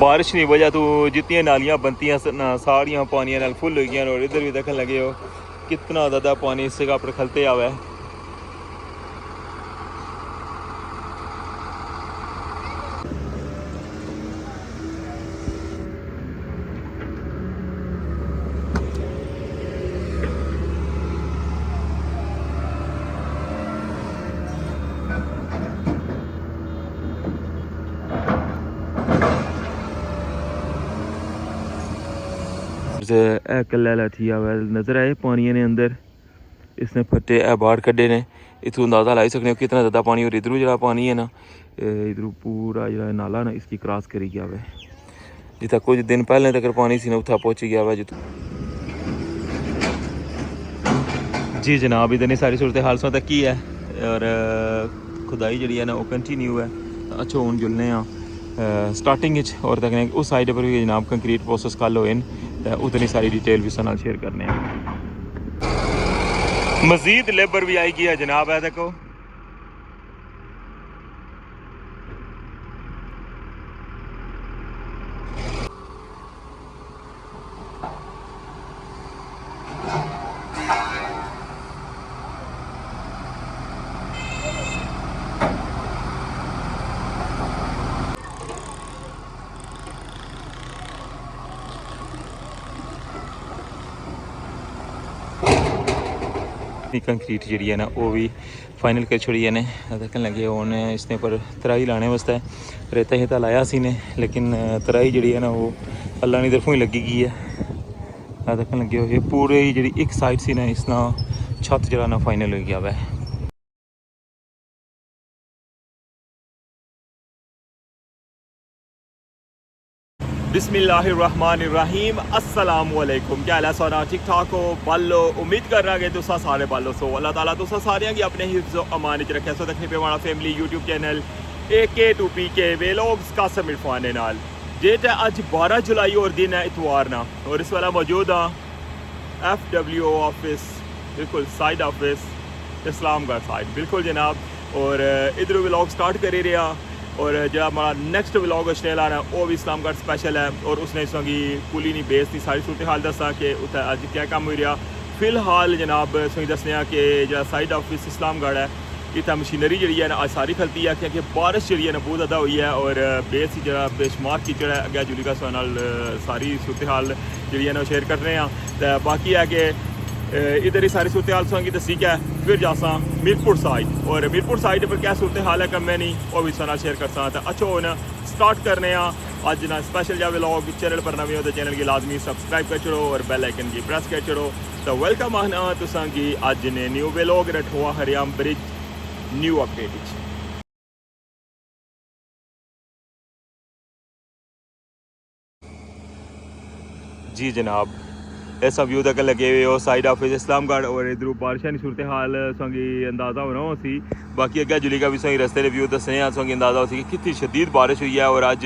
बारिश की वजह तो जितनी नालियाँ बनती सारियाँ पानी नाल फुल हो गई और इधर भी देखने लगे हो कितना ज़्यादा पानी इस जगह पर खलते हुआ है। कल्ला थी हुआ नज़र आए पानी ने अंदर इसने फट्टे बाहर कड्ढे ने इतों अंदाज़ा लाई सकते हो कितना ज़्यादा पानी और इधरों जो पानी है ना इधरों पूरा जो नाला ना इसकी क्रॉस करी गया हुआ है जितना कुछ दिन पहले तक पानी सी ना उत्था पहुँच गया हुआ जितों। जी जनाब इधर सारी सूरत हाल सो तक की है और खुदाई जी है ना वो कंटिन्यू है। अच्छा हूँ जुलने स्टार्टिंग और तक उस साइड पर भी जनाब कंक्रीट प्रोसेस कल होए उतनी सारी डिटेल भी साथ शेयर करने मजीद लेबर भी आएगी है जनाब है देखो। कंक्रीट जी है ना वो भी फाइनल कर छोड़ी ने देखने लगे उन्हें इसने पर तराई लाने वास्ते रेता ही लाया सी ने लेकिन तराई जी है ना वो अल्लाह की तरफों ही लगी गई है। देखने लगे हो ये पूरे ही जी एक साइड से ना इसना छत जरा ना फाइनल हो गया वै। बिस्मिल्लाहिर्रहमानिर्रहीम अस्सलामुअलैकुम क्या हाल है सोना ठीक ठाक हो बालो उम्मीद कर रहा है कि तुसा सारे बालो सो अल्लाह ताला तुसा सारे की अपने हिफ्ज़ व अमान च रखे सो देखने पे हमारा family YouTube channel AK2PK vlogs का समिरफान नाल डेट है अज 12 जुलाई और दिन है इतवार ना और इस वाला मौजूद हाँ FWO ऑफिस बिल्कुल साइड ऑफिस इस्लामगढ़ साइड बिल्कुल जनाब और इधर व्लॉग स्टार्ट कर ही रहा और जो हमारा नेक्स्ट व्लॉग चैनल आना वो भी इस्लामगढ़ स्पेशल है और उसने इसकी पुली नहीं बेस की सारी सूरत हाल दसा कि उत्थे अज क्या काम हो रहा। फिलहाल जनाब सही दसने कि जो साइड ऑफिस इस्लामगढ़ है इतना मशीनरी जी है ना आज सारी खलती है क्योंकि बारिश जी है ना बहुत ज़्यादा हुई है और बेस जो बेशुमार कीचड़ है अगर जुली का सारी सूरत हाल जी है ना शेयर कर रहे हैं। तो बाकी है कि इधर ही सारी सूरत हाल संगी दसी क्या फिर जासा मीरपुर साइड और मीरपुर साइड पर क्या सूरत हाल है कम मैं नहीं वो भी सारा शेयर कर सकता। अच्छा हो ना स्टार्ट करने अज ना स्पेशल जा व्लॉग चैनल पर नवे हो तो चैनल की लाजमी सब्सक्राइब कर छोड़ो और बेल आइकन की प्रेस कर छोड़ो। तो वेलकम आना तुसा की अज ने new vlog Rathua Hariyam bridge new update. जी जनाब ऐसा व्यू तक लगे हुए हो साइड ऑफिस इस्लामगढ़ और इधर बारिशा की सूरत हाल संगी अंदाज़ा होना हो सी बाकी अगर जुली का भी सही रस्ते व्यू दसने संगी अंदाज़ा हो सी कि कितनी शदीद बारिश हुई है और अज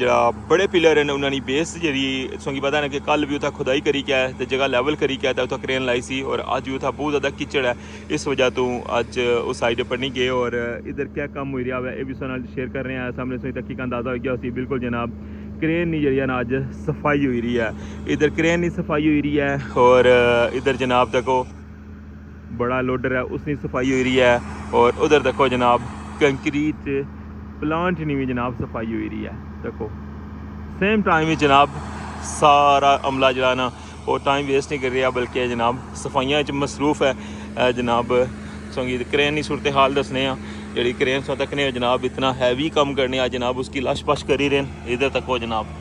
जरा बड़े पिलर हैं उन्होंने बेस जी संगी पता है ना कि कल भी उतना खुदाई करी क्या है तो जगह लैवल करी क्या है उतना क्रेन लाई सी और अज भी उतना बहुत ज़्यादा कीचड़ है इस वजह तो अज उस साइड पर नहीं गए और इधर क्या कम हो रहा है ये भी शेयर कर रहे हैं सामने सही तक का अंदाज़ा हो गया उसी बिल्कुल जनाब क्रेन नहीं जी ना अज सफाई हुई रही है इधर क्रेन नहीं सफाई हुई रही है और इधर जनाब देखो बड़ा लोडर है उसकी सफाई हुई रही है और उधर देखो जनाब कंक्रीट प्लांट नहीं भी जनाब सफाई हुई रही है। देखो सेम टाइम ही जनाब सारा अमला जो ना वो टाइम वेस्ट नहीं कर रहा बल्कि जनाब सफाइयाँ मसरूफ़ है जनाब संगी क्रेन की सूरत हाल दसने जी क्रेन सो तक ने जनाब इतना हैवी कम करने जनाब उसकी लश पश कर ही रहे इधर तक हो जनाब।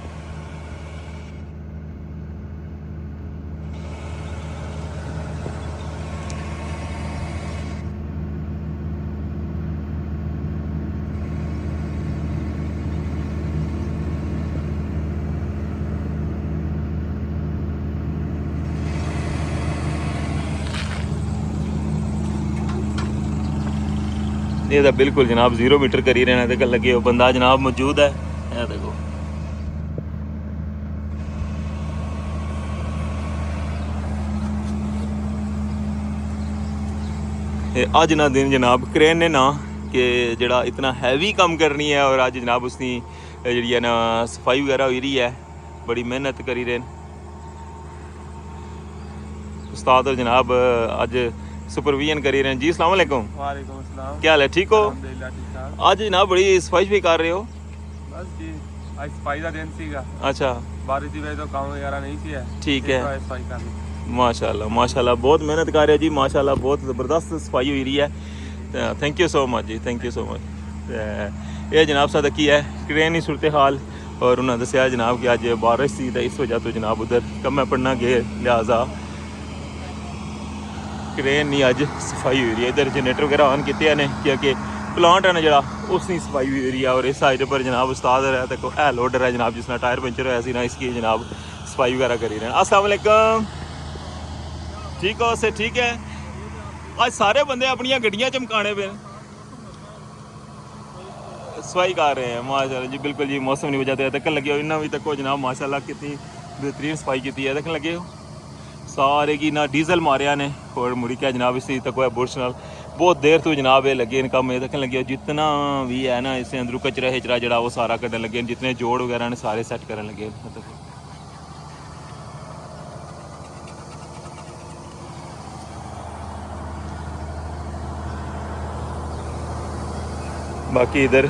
ये तो बिल्कुल जनाब 0 मीटर कर ही रहना देख लगे हो बंदा जनाब मौजूद है देखो अज ना दिन जनाब क्रेन ने ना कि जड़ा इतना हैवी काम करनी है और अज जनाब उसकी जी ना सफाई वगैरह हो रही है, बड़ी मेहनत करी रहे उस्ताद और जनाब अज सुपरविजन करी रहे हैं जी। अस्सलाम वालेकुम। वालेकुम अस्सलाम। क्या हाल है, ठीक हो? अल्हम्दुलिल्लाह ठीक ठाक। आज जनाब बड़ी सफाई भी कर रहे हो? बस जी आज सफाई का दिन सीगा। अच्छा, बारिश की वजह तो काम वगैरह नहीं सी है, ठीक है। तो सफाई कर ली। माशाल्लाह माशाल्लाह, बहुत मेहनत कर रहे हो जी माशाल्लाह, बहुत ज़बरदस्त सफाई हुई रही है। थैंक यू सो मच जी, थैंक यू सो मच। ये जनाब सादा की है क्रेन की सूरत हाल, और उन्होंने दसिया जनाब कि अज बारिश थी तो इस वजह तो जनाब उधर कम्में पढ़ना गए, लिहाजा क्रेन नहीं अज सफाई हुई रही है। इधर जनरेटर वगैरह ऑन किए ने क्योंकि प्लांट है ना जरा उसकी सफाई हुई रही है, और इस साइड पर जनाब उस्ताद है तो है लोडर है जनाब, जिसने टायर पंचर होया सी ना, इसकी जनाब सफाई वगैरह करी रहे हैं। अस्सलाम वालेकुम, ठीक हो? से ठीक है। आज सारे बंदे अपनी गड्डियां चमकाने पे सफाई कर रहे हैं माशाल्लाह जी, बिल्कुल जी। मौसम की वजह से तक लगे हो इन्ना भी तक जनाब माशाल्लाह कितनी बेहतरीन सफाई की है, देखने लगे हो सारे की ना डीजल मारिया ने, और मुड़ी क्या जनाब इसी तक है बुरश नाल बहुत देर तो जनाब ये लगे इनका में देखने लगे जितना भी है ना इससे अंदरों कचरा हिचरा जरा वो सारा कटने लगे, जितने जोड़ वगैरह ने सारे सैट करने लगे। मतलब बाकी इधर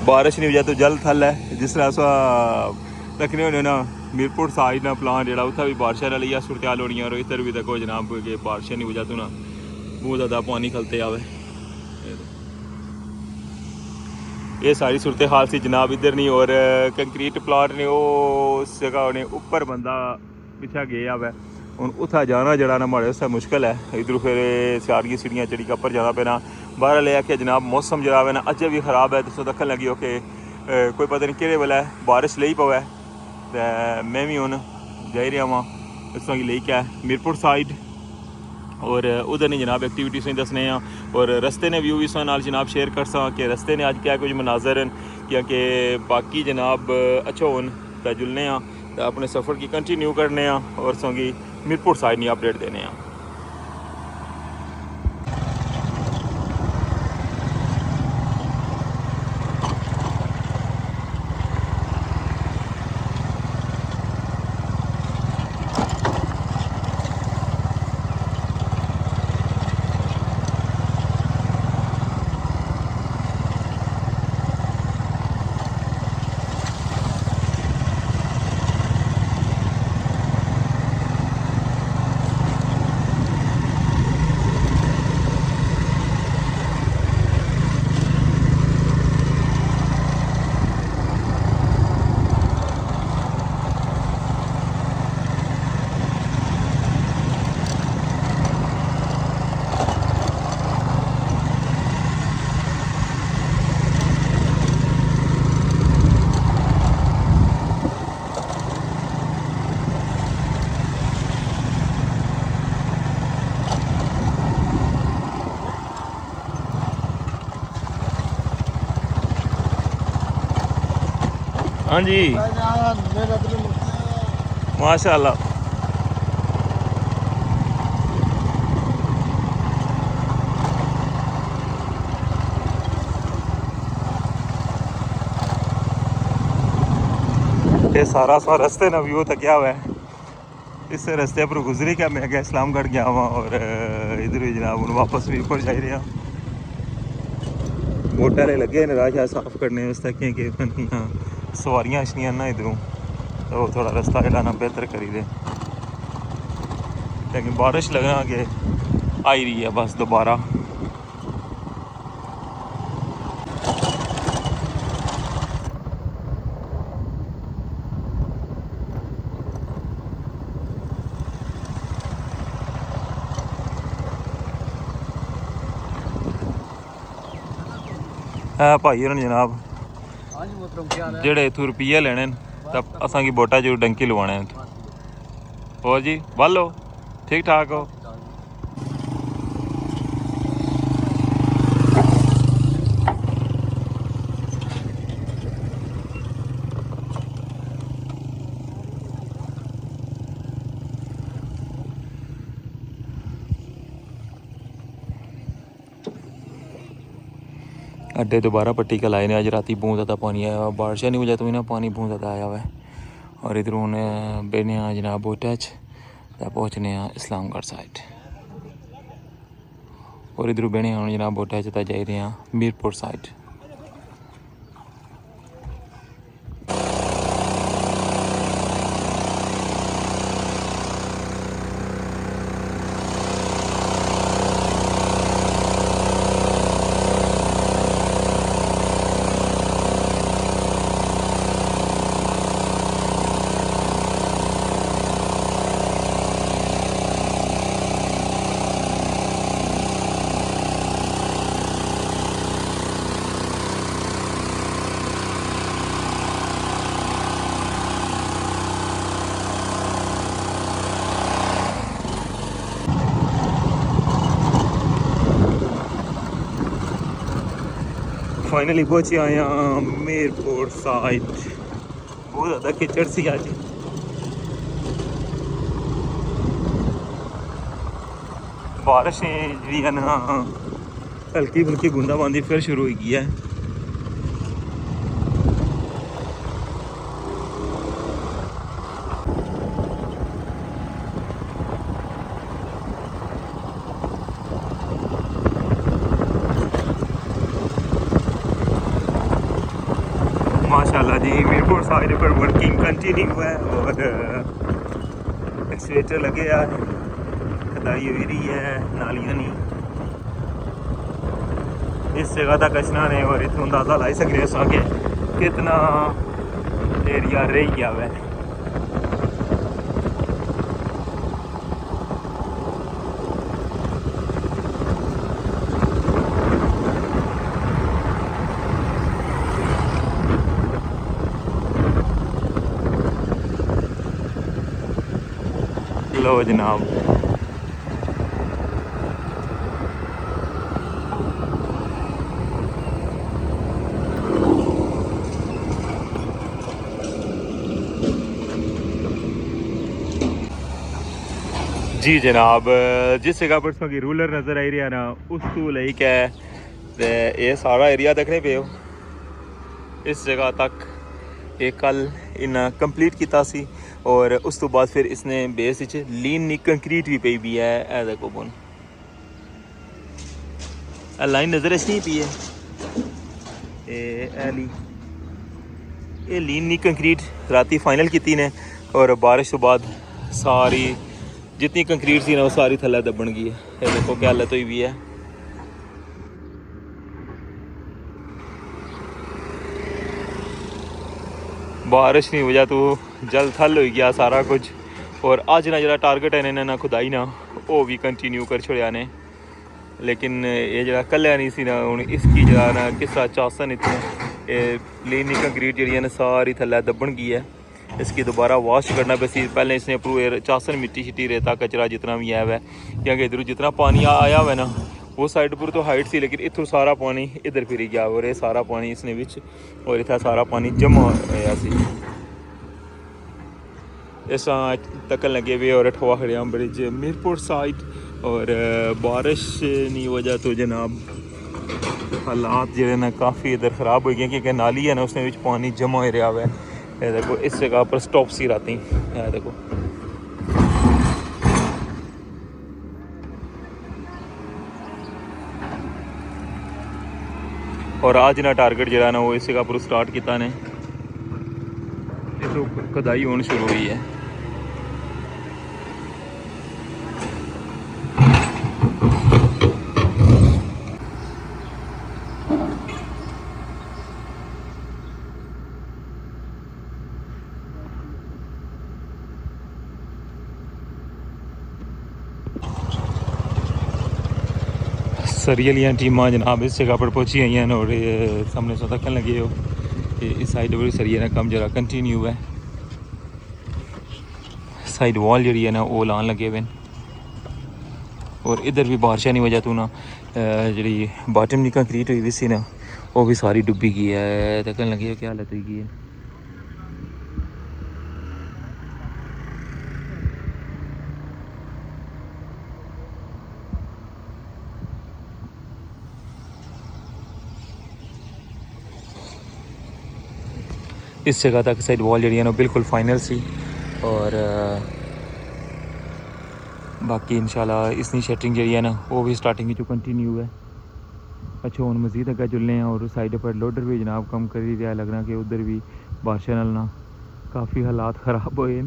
बारिश नहीं वजह तो जल थल है, जिस तरह अस तकने होने ना मीरपुर साइड ना प्लान जो उत्थे भी बारिशा रही है सूरत हाल होनी, और इधर भी देखो जनाब कि बारिशा नहीं वजह तो ना बहुत ज़्यादा पानी खलते आवे। ये सारी सूरत हाल सी जनाब इधर नहीं, और कंक्रीट प्लाट ने वो उस जगह ने ऊपर बंदा पिछा गया आवे, हूँ उत्थे जाना जरा ना माड़े से मुश्किल है। इधरों फिर सियाड़ की सीढ़ियाँ चढ़ी कर जाना पैना। बाहर ले आके जनाब मौसम जरा है ना अजे भी खराब है, तो दखन लगी हो कि कोई पता नहीं कि वेले बारिश ले पवे, तो मैं भी हूँ जा रहा वहाँ इस ले क्या मीरपुर साइड, और उधर नहीं जनाब एक्टिविटी से दसने हैं, और रस्ते ने व्यू भी सो नाल जनाब शेयर कर सा कि रस्ते ने अज क्या कुछ मनाजर हैं, क्योंकि बाकी जनाब अच्छा होन तो जुलने तो अपने सफ़र की कंटिन्यू करने और सोंगी मीरपुर साइड नहीं अपडेट देने हैं। हाँ जी माशाल्लाह, ये सारा रास्ते ना व्यू तक क्या हुआ है, इस रास्ते पर गुजरी क्या मैं क्या इस्लामगढ़ गया हुआ, और इधर ही जनाब हूँ वापस भी ऊपर जा रहे हैं। मोटर लगे न राह साफ करने वास्ते क्योंकि सवारियां अच्छियां ना इधरों, तो थोड़ा रास्ता हिलाना बेहतर करी दे, लेकिन बारिश लगना कि आई रही है बस दोबारा। है भाई होर जनाब जेड़े इत्थों रुपये लेने तो असा की बोटा च डंकी लवाने। और जी वालो ठीक ठाक हो? अड्डे दोबारा पट्टी का लाए ने। अज राती बहुत ज़्यादा पानी आया हुआ, बारिश नहीं वजह तो भी ना पानी बहुत ज़्यादा आया हुआ है। और इधर हूँ बेने जनाब बोटा पहुँचने इस्लामगढ़ साइड। और इधर बेने हूँ जनाब बोटा जा रहे हैं मीरपुर साइड। फाइनली पहुंचे आए मीरपुर साइड। बहुत ज़्यादा कीचड़ सी आज। बारिशें जी है ना हल्की फुल्की बूंदाबांदी फिर शुरू हो गई है। माशाल्लाह जी मीरपुर साइड पर वर्किंग कंटिन्यू है और एक्सवेटर लगे है, खुदाई हो रही है नालियां नहीं इस जगह तक कचना ने। और इतों अंदाजा लाई सकते हैं कि कितना एरिया रह गया है। लो जनाब जी जनाब जिस जगह पर की रूलर नज़र आई रही है ना उस तो लेके ये सारा एरिया देखने पे हो। इस जगह तक ये कल इन्हें कंप्लीट किया सी और उस तो बाद फिर इसने बेस लीन नी कंक्रीट भी पई भी है। ए देखो बोन लाइन नज़र नहीं पी है ये लीन नी कंक्रीट राती फाइनल की ने। और बारिश तो बाद सारी जितनी कंक्रीट सी ना वो सारी थल्ले दबन गई है। ये देखो क्या हालत हुई भी है। बारिश की वजह तो जल थल हो गया सारा कुछ। और अज ना जरा टारगेट है इन्हें ना खुदाई ना वो भी कंटिन्यू कर छोड़िया ने। लेकिन ये जरा कल्ला नहीं सी ना हूँ इसकी जरा ना किसा चासन इतने लीनी कंक्रीट जी ने सारी थल्ले दबन गई है। इसकी दोबारा वॉश करना बेसी पहले इसने पूरे चासन मिट्टी शिट्टी रेता कचरा जितना भी है वह क्योंकि इधर जितना पानी आया हुआ है ना वो साइड पर तो हाइट सी लेकिन इतों सारा पानी इधर फिर गया और ये सारा पानी इसने विच और इतना सारा पानी जमा होया सी। इस तकन लगे हुए और ठोआ खड़िया ब्रिज मीरपुर साइड। और बारिश की वजह तो जनाब हालात जो ना काफ़ी इधर ख़राब हो गए क्योंकि नाली है ना उसने विच पानी जमा हो रहा है। ये देखो इस जगह पर स्टॉप सी राती ये देखो और आज ना टारगेट जो ना वो इस जगह पर स्टार्ट किया ने तो खुदाई होनी शुरू हुई है। सरियलियाँ टीमां जनाब इस जगह पर पहुँची हुई हैं और सामने से तकन लगे हो कि इस साइड पर सरिया ना कम जरा कंटिन्यू है। साइड वॉल जी है ना वो लान लगे हुए और इधर भी बारिशा की वजह तो ना जी बाटम की कंक्रीट हुई सी ना वो भी सारी डुबी गई है। तकन लगे हो क्या हालत हुई गई है। इस जगह तक साइड वॉल जी बिल्कुल फाइनल सी और बाकी इंशाल्लाह इसकी शटरिंग जी वो भी स्टार्टिंग जो कंटिन्यू है। अच्छा हम मजीद अगर चलने हैं और साइड पर लोडर भी जनाब कम कर ही रहा लगना कि उधर भी बारिश ना काफ़ी हालात ख़राब होए।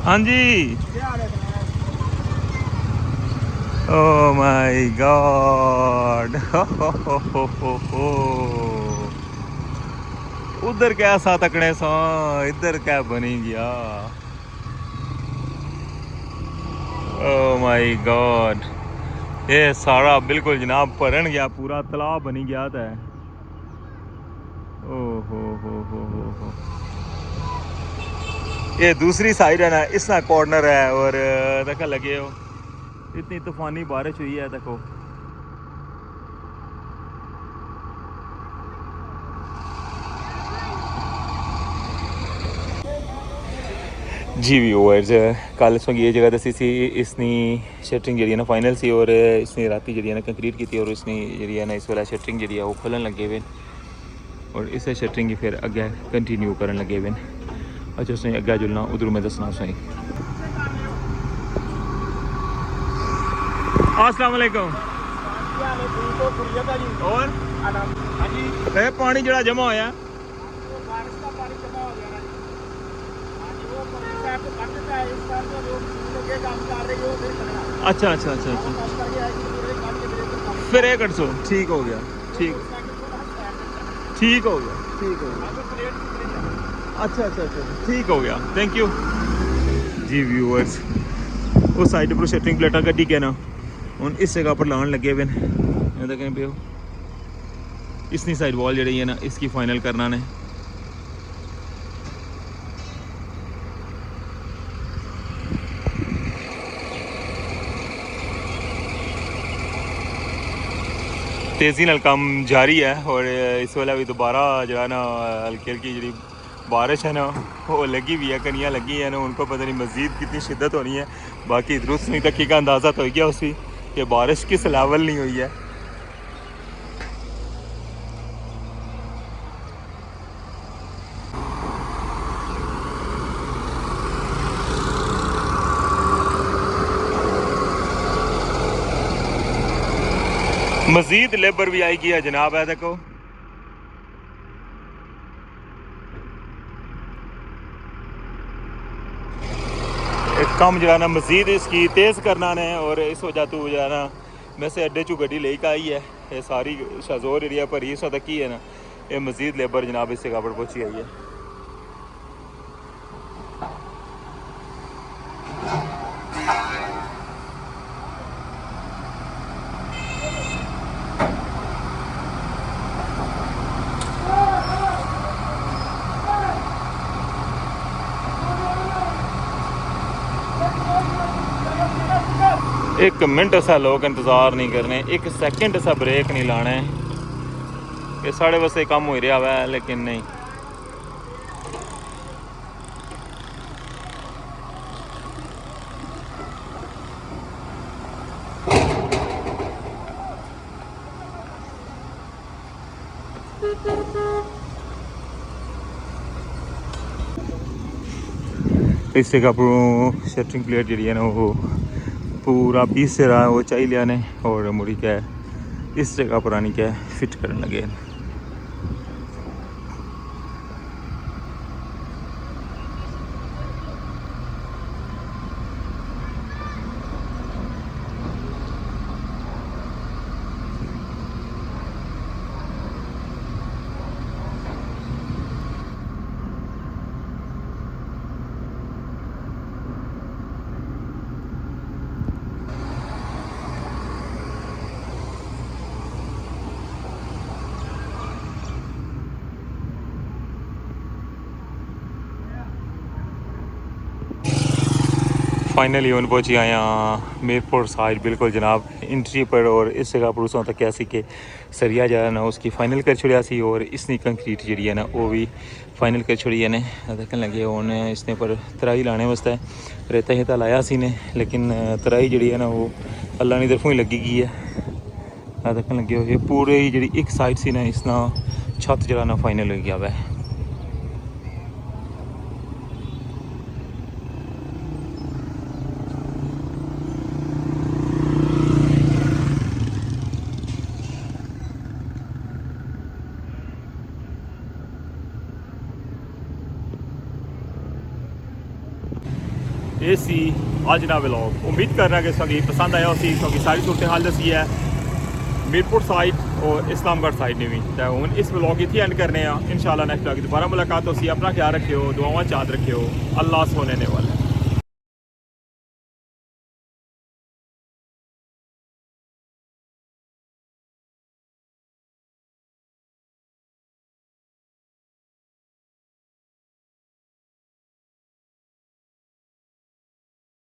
हाँ जी ओह माय गॉड उधर कैसा तकड़े सा इधर क्या बनी गया। ओह माय गॉड ये सारा बिल्कुल जनाब भरन गया पूरा तालाब बनी गया था। ओह हो ये दूसरी साइड है ना इसका कॉर्नर है और देखा लगे हो इतनी तूफानी बारिश हुई है देखो। जी व्यूअर्स कल इसमें ये जगह दसी सी इसनी शटरिंग जी ना फाइनल सी और इसने राती जी ना कंक्रीट की थी और इसने जी ना इस वाला शटरिंग जी वो खोलन लगे हुए और इस शटरिंग फिर अगे कंटिन्यू करन लगे हुए। अच्छा उसने अगे जुलना उधर मैं दसना सही। अस्सलाम वालेकुम और पानी जड़ा जमा होया अच्छा अच्छा अच्छा अच्छा फिर एक 800 ठीक हो गया ठीक हो गया अच्छा अच्छा अच्छा ठीक हो गया थैंक यू जी व्यूअर्स। उस साइड पर शटरिंग प्लेटा कड्डी के ना हूँ इस जगह पर लाने लगे हुए देखें पे इसनी साइड वॉल जी है ना इसकी फाइनल करना ने। तेज़ी नाल काम जारी है और इस वेले भी दोबारा जो ना हल्की हल्की जी बारिश है ना वो लगी हुई है कनियाँ लगी है ना उनको पता नहीं मज़ीद कितनी शिद्दत होनी है। बाकी दुरुस्त नहीं तक का अंदाज़ा तो हो गया उसी कि बारिश किस लेवल नहीं हुई है। मजीद लेबर भी आएगी है जनाब है देखो। एक कम जो है ना मजीद इसकी तेज़ करना ने और इस वजह तो जो है ना वैसे अड्डे चू गड्डी लेकर आई है ये सारी शाजोर एरिया पर ही तक ही है ना ये मजीद लेबर जनाब इस जगह पर पहुँची आई है। एक मिनट ऐसा लोग इंतज़ार नहीं करने एक सेकंड ऐसा ब्रेक नहीं लाना है कि साढ़े बस कम हो रहा है लेकिन नहीं। इस जगह पर शटरिंग प्लेट जी है ना वो पूरा पीस से रहा वो चाहिए लिया ने और मुड़ी क्या है इस जगह पर आनी क्या है फिट करने लगे। फाइनली उन पहुँची आया मीरपुर साइड बिल्कुल जनाब इंट्री पर और इस जगह पर उसों तक कैसी के सरिया जा ना उसकी फाइनल कर छुड़िया सी और इसने कंक्रीट जी है ना वो भी फाइनल कर छुड़ी है ने देखने लगे उन्हें इसने पर तराई लाने वास्ते रेता हिता लाया सी ने लेकिन तराई जी है ना वो अल्लाह की तरफों ही लगी गई है। देखने लगे हुए पूरे ही जी एक साइड से ना इस ना छत जरा ना फाइनल हो गया वै। ये सी अज ना व्लॉग। उम्मीद कर रहा कि इसकी पसंद आया उसी क्योंकि सारी सूरत हाल दसी है मीरपुर साइड और इस्लामगढ़ साइड ने भी। तो हूँ इस व्लॉग इतनी एंड करने इंशाल्लाह नेक्स्ट व्लॉग दोबारा मुलाकात होती। अपना ख्याल रखियो, दुआवां चाद रखियो। अल्लाह सोने ने वाला।